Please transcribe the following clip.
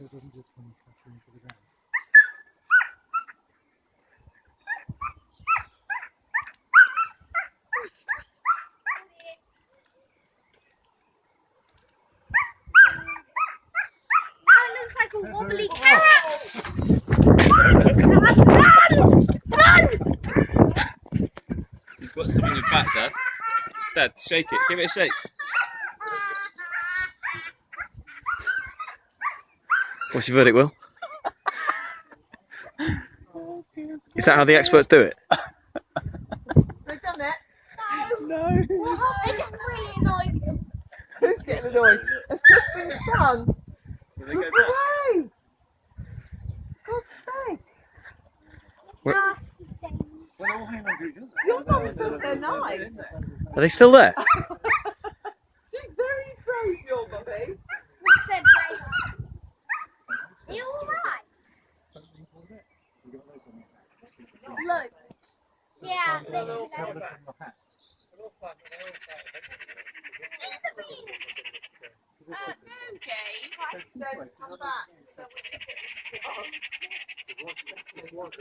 so it doesn't just come crashing into the ground. Now it looks like a wobbly cat. You've got some on your back, Dad. Dad, shake it. Give it a shake. What's your verdict, Will? Is that how the experts do it? They've done it. No. They're just really annoying. Who's getting annoyed? It's just been done. Look away! God's sake. Nasty things. Well, all hang on to each other. Your mum says they're nice. Are they still there? She's very brave, your mummy. We said brave. Are you alright? Loads. Yeah, Have a look in your hat. Then come back. It was